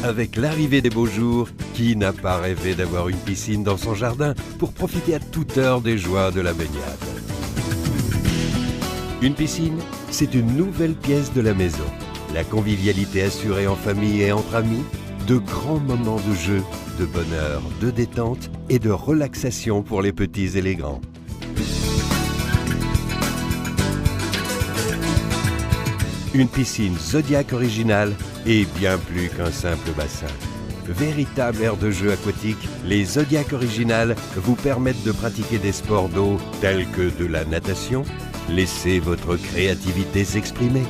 Avec l'arrivée des beaux jours, qui n'a pas rêvé d'avoir une piscine dans son jardin pour profiter à toute heure des joies de la baignade? Une piscine, c'est une nouvelle pièce de la maison. La convivialité assurée en famille et entre amis, de grands moments de jeu, de bonheur, de détente et de relaxation pour les petits et les grands. Une piscine Zodiac originale est bien plus qu'un simple bassin. Véritable aire de jeu aquatique, les Zodiac originales vous permettent de pratiquer des sports d'eau tels que de la natation. Laissez votre créativité s'exprimer.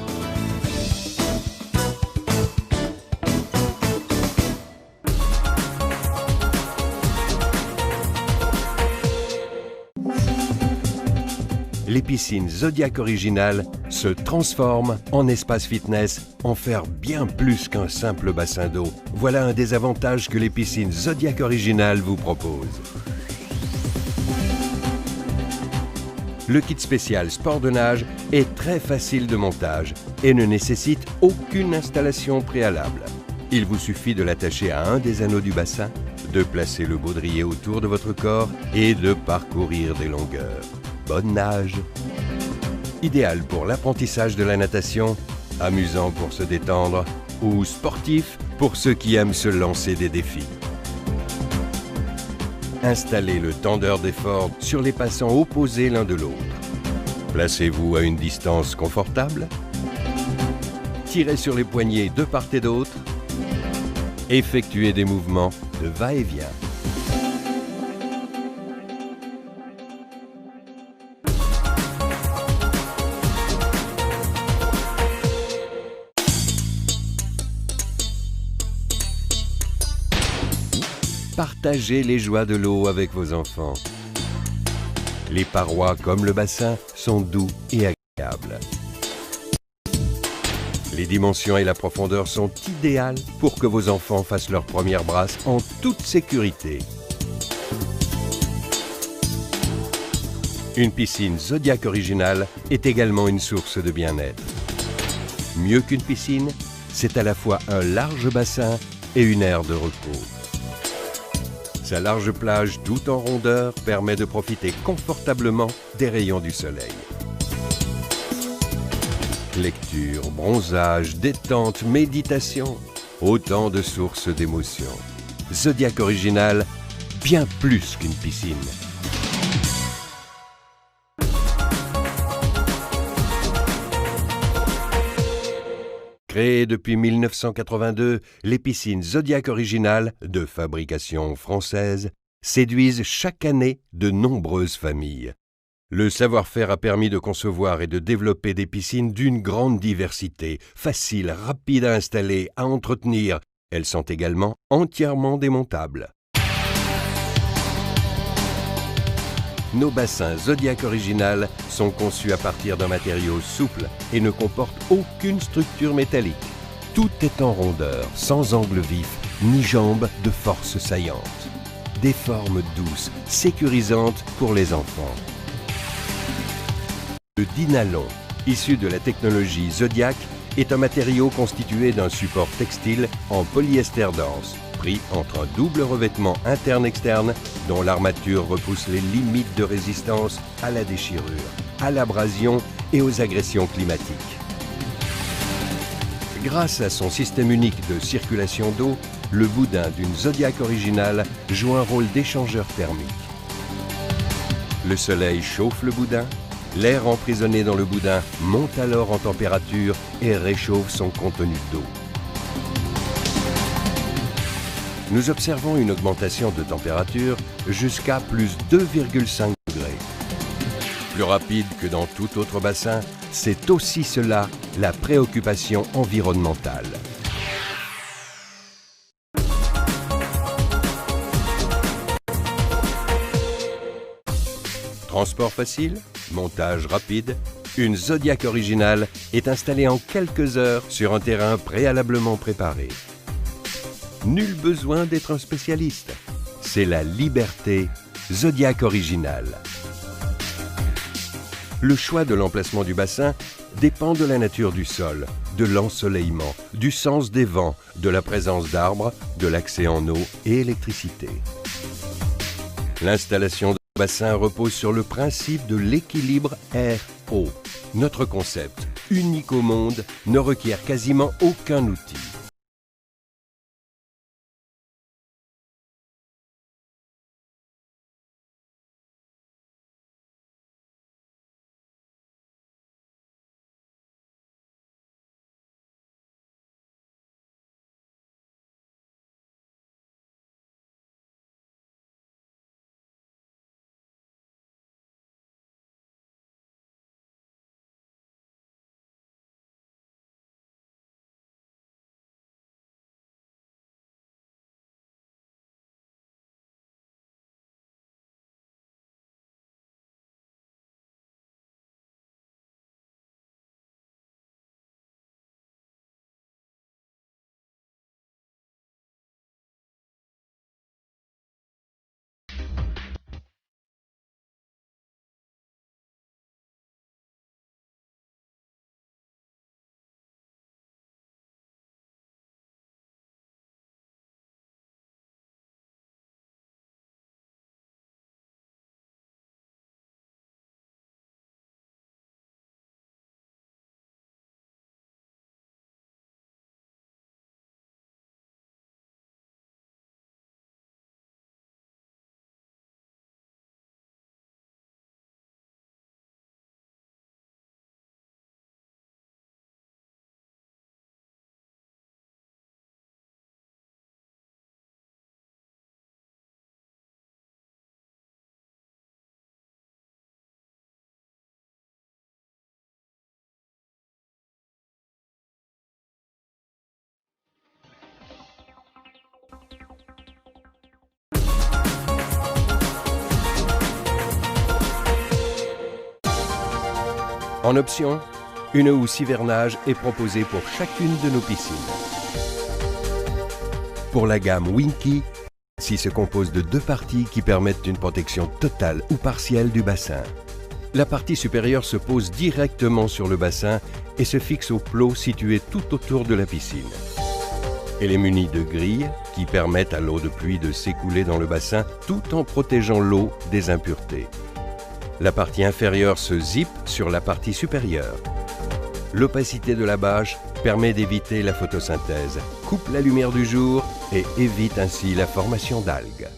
Les piscines Zodiac originales se transforment en espace fitness, en faire bien plus qu'un simple bassin d'eau. Voilà un des avantages que les piscines Zodiac originales vous proposent. Le kit spécial sport de nage est très facile de montage et ne nécessite aucune installation préalable. Il vous suffit de l'attacher à un des anneaux du bassin, de placer le baudrier autour de votre corps et de parcourir des longueurs. Bonne nage! Idéal pour l'apprentissage de la natation, amusant pour se détendre ou sportif pour ceux qui aiment se lancer des défis. Installez le tendeur d'effort sur les passants opposés l'un de l'autre. Placez-vous à une distance confortable. Tirez sur les poignets de part et d'autre. Effectuez des mouvements de va-et-vient. Partagez les joies de l'eau avec vos enfants. Les parois comme le bassin sont doux et agréables. Les dimensions et la profondeur sont idéales pour que vos enfants fassent leur première brasse en toute sécurité. Une piscine Zodiac originale est également une source de bien-être. Mieux qu'une piscine, c'est à la fois un large bassin et une aire de repos. Sa large plage tout en rondeur permet de profiter confortablement des rayons du soleil. Lecture, bronzage, détente, méditation, autant de sources d'émotions. Zodiac original, bien plus qu'une piscine. Créées depuis 1982, les piscines Zodiac originales, de fabrication française, séduisent chaque année de nombreuses familles. Le savoir-faire a permis de concevoir et de développer des piscines d'une grande diversité, faciles, rapides à installer, à entretenir. Elles sont également entièrement démontables. Nos bassins Zodiac original sont conçus à partir d'un matériau souple et ne comportent aucune structure métallique. Tout est en rondeur, sans angle vif, ni jambes de force saillante. Des formes douces, sécurisantes pour les enfants. Le Dinalon, issu de la technologie Zodiac, est un matériau constitué d'un support textile en polyester dense, pris entre un double revêtement interne-externe dont l'armature repousse les limites de résistance à la déchirure, à l'abrasion et aux agressions climatiques. Grâce à son système unique de circulation d'eau, le boudin d'une Zodiac originale joue un rôle d'échangeur thermique. Le soleil chauffe le boudin, l'air emprisonné dans le boudin monte alors en température et réchauffe son contenu d'eau. Nous observons une augmentation de température jusqu'à plus 2,5 degrés. Plus rapide que dans tout autre bassin, c'est aussi cela la préoccupation environnementale. Transport facile, montage rapide, une Zodiac originale est installée en quelques heures sur un terrain préalablement préparé. Nul besoin d'être un spécialiste. C'est la liberté Zodiac originale. Le choix de l'emplacement du bassin dépend de la nature du sol, de l'ensoleillement, du sens des vents, de la présence d'arbres, de l'accès en eau et électricité. L'installation de bassin repose sur le principe de l'équilibre air-eau. Notre concept, unique au monde, ne requiert quasiment aucun outil. En option, une housse hivernage est proposée pour chacune de nos piscines. Pour la gamme Winky, celle-ci se compose de 2 parties qui permettent une protection totale ou partielle du bassin. La partie supérieure se pose directement sur le bassin et se fixe au plot situé tout autour de la piscine. Elle est munie de grilles qui permettent à l'eau de pluie de s'écouler dans le bassin tout en protégeant l'eau des impuretés. La partie inférieure se zippe sur la partie supérieure. L'opacité de la bâche permet d'éviter la photosynthèse, coupe la lumière du jour et évite ainsi la formation d'algues.